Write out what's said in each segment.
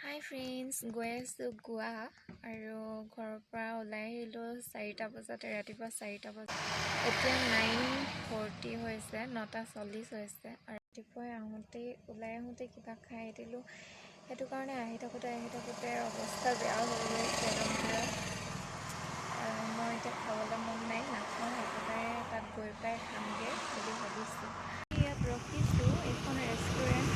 হাই friends, গৈ আছোঁ গোৱা আৰু ঘৰৰ পৰা ওলাই আহিলোঁ 4টা বজাতে, ৰাতিপুৱা 4টা বজাত। এতিয়া 9:40 হৈছে, 9:40 হৈছে। আৰু ৰাতিপুৱাই ওলাই আহোঁতে কিবা খাই দিলোঁ, সেইটো কাৰণে আহি থাকোঁতে অৱস্থা বেয়া হৈ গৈছে একদম পুৰা। আৰু মই এতিয়া খাবলৈ মন নাই, নাখাওঁ, একেবাৰে তাত গৈ পাই খামগৈ বুলি ভাবিছোঁ। ইয়াত ৰখিছোঁ, এইখন ৰেষ্টুৰেণ্ট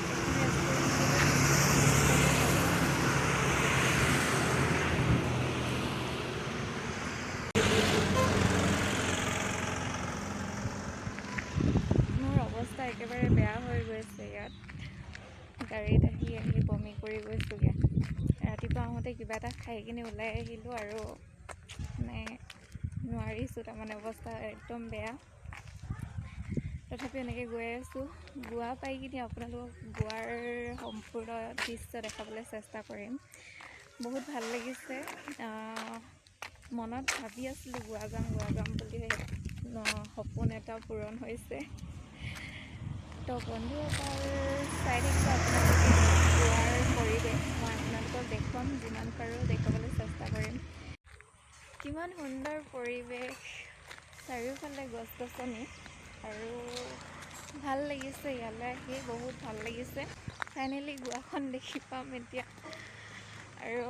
অৱস্থা একেবাৰে বেয়া হৈ গৈছে। ইয়াত গাড়ীত আহি বমি কৰি গৈছোঁগৈ। ৰাতিপুৱা আহোঁতে কিবা এটা খাই কিনে ওলাই আহিলোঁ আৰু মানে নোৱাৰিছোঁ, তাৰমানে অৱস্থা একদম বেয়া। তথাপি এনেকৈ গৈ আছোঁ। গোৱা পাই কিনে আপোনালোকক গোৱাৰ সম্পূৰ্ণ দৃশ্য দেখাবলৈ চেষ্টা কৰিম। বহুত ভাল লাগিছে। মনত ভাবি আছিলোঁ গোৱা যাম বুলি, সপোন এটা পূৰণ হৈছে। তো বন্ধুসকল, চাই থাকিব আপোনালোকে গোৱাৰ পৰিৱেশ। মই আপোনালোকক দেখুৱাম, যিমান পাৰোঁ দেখুৱাবলৈ চেষ্টা কৰিম। কিমান সুন্দৰ পৰিৱেশ, চাৰিওফালে গছ-গছনি আৰু ভাল লাগিছে। ইয়ালৈ আহি বহুত ভাল লাগিছে। ফাইনেলি গোৱাখন দেখি পাম এতিয়া। আৰু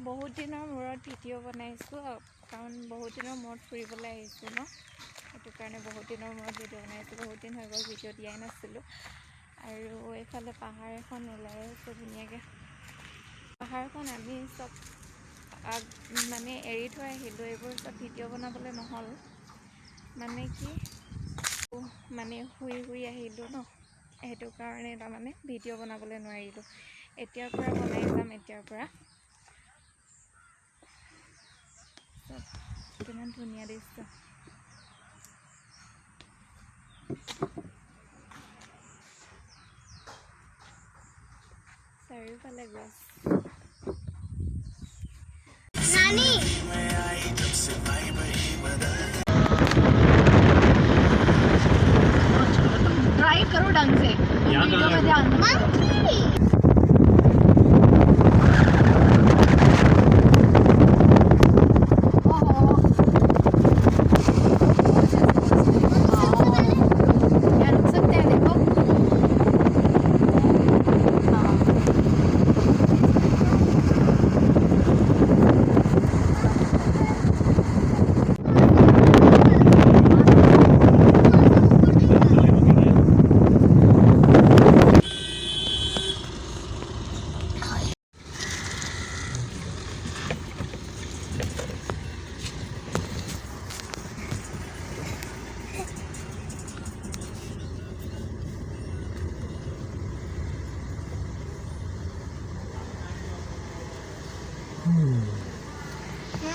বহুত দিনৰ মূৰত ভিডিঅ' বনাইছোঁ, কাৰণ বহুত দিনৰ মূৰত ফুৰিবলৈ আহিছোঁ ন, সেইটো কাৰণে বহুত দিনৰ মূৰত ভিডিঅ' বনাইছোঁ। বহুত দিন হৈ গ'ল ভিডিঅ' দিয়াই নাছিলোঁ। আৰু এইফালে পাহাৰ এখন ওলাই আছে ধুনীয়াকৈ। পাহাৰখন আমি চব মানে এৰি থৈ আহিলোঁ, এইবোৰ চব ভিডিঅ' বনাবলৈ নহ'ল। মানে কি, মানে শুই আহিলোঁ ন, সেইটো কাৰণে তাৰমানে ভিডিঅ' বনাবলৈ নোৱাৰিলোঁ। এতিয়াৰ পৰা বনাই যাম। এতিয়াৰ পৰা কিমান ধুনীয়া দৃশ্য। চাৰিওফালে গছ। ड्राइव करो ढंग से, वीडियो में ध्यान दो।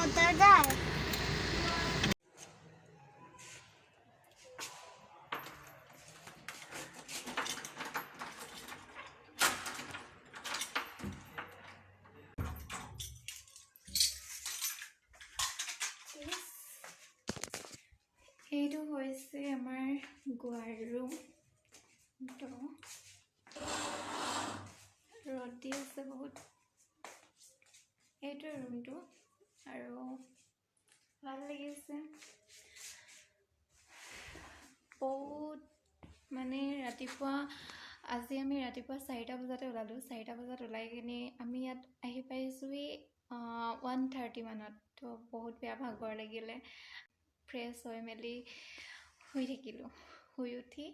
उतर जाए। এইটো হৈছে আমাৰ গোৱাৰ ৰুম। ৰ'দ দি আছে বহুত। এইটোৱে ৰুমটো আৰু ভাল লাগিছে বহুত। মানে আজি আমি ৰাতিপুৱা 4টা বজাতে ওলালোঁ। 4টা বজাত ওলাই কিনে আমি ইয়াত আহি পাইছোঁহি 1:30 মানত। তো বহুত বেয়া ভাগৰ লাগিলে। ফ্ৰেছ হৈ মেলি শুই থাকিলোঁ। শুই উঠি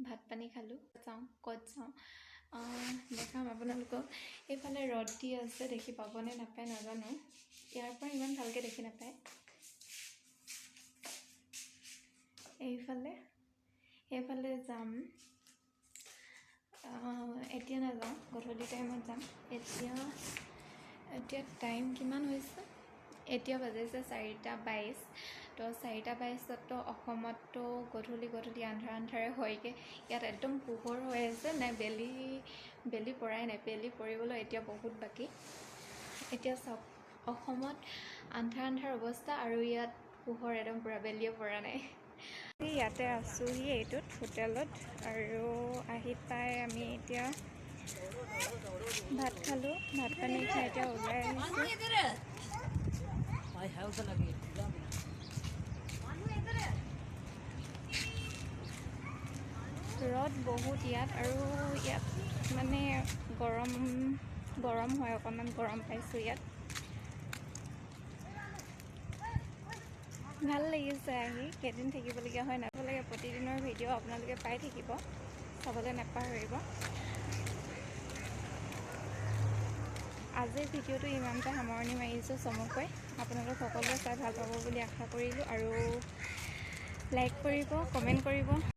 ভাত পানী খালোঁ। ক'ত যাওঁ দেখাম আপোনালোকক। এইফালে ৰ'দ দি আছে, দেখি পাবনে নাপায় নাজানো, ইয়াৰ পৰা ইমান ভালকৈ দেখি নাপায়। এইফালে যাম। এতিয়া নাযাওঁ, গধূলি টাইমত যাম। এতিয়া টাইম কিমান হৈছে? এতিয়া বাজিছে 4:22। তো 4:22তো অসমততো গধূলি আন্ধাৰে হয়গৈ। ইয়াত একদম পোহৰ হৈ আছে, নাই বেলি পৰাই নাই। বেলি পৰিবলৈ এতিয়া বহুত বাকী। এতিয়া চাওক, অসমত আন্ধাৰ অৱস্থা আৰু ইয়াত পোহৰ একদম পূৰা, বেলিয়ে পৰা নাই। ইয়াতে আছোঁহি এইটোত হোটেলত, আৰু আহি পাই আমি এতিয়া ভাত খালোঁ, ভাত পানী খাই এতিয়া ওলাই আহিছোঁ। ৰ'দ বহুত ইয়াত, আৰু ইয়াত মানে গৰম হয়, অকণমান গৰম পাইছোঁ ইয়াত। ভাল লাগিছে আহি, কেইদিন থাকিবলগীয়া হয় নালাগে। প্ৰতিদিনৰ ভিডিঅ' আপোনালোকে পাই থাকিব, চাবলৈ নাপাহৰিব। আজিৰ ভিডিঅ'টো ইমানতে সামৰণি মাৰিছোঁ চমুকৈ। আপোনালোক সকলোৱে চাই ভাল পাব বুলি আশা কৰিলোঁ, আৰু লাইক কৰিব, কমেণ্ট কৰিব।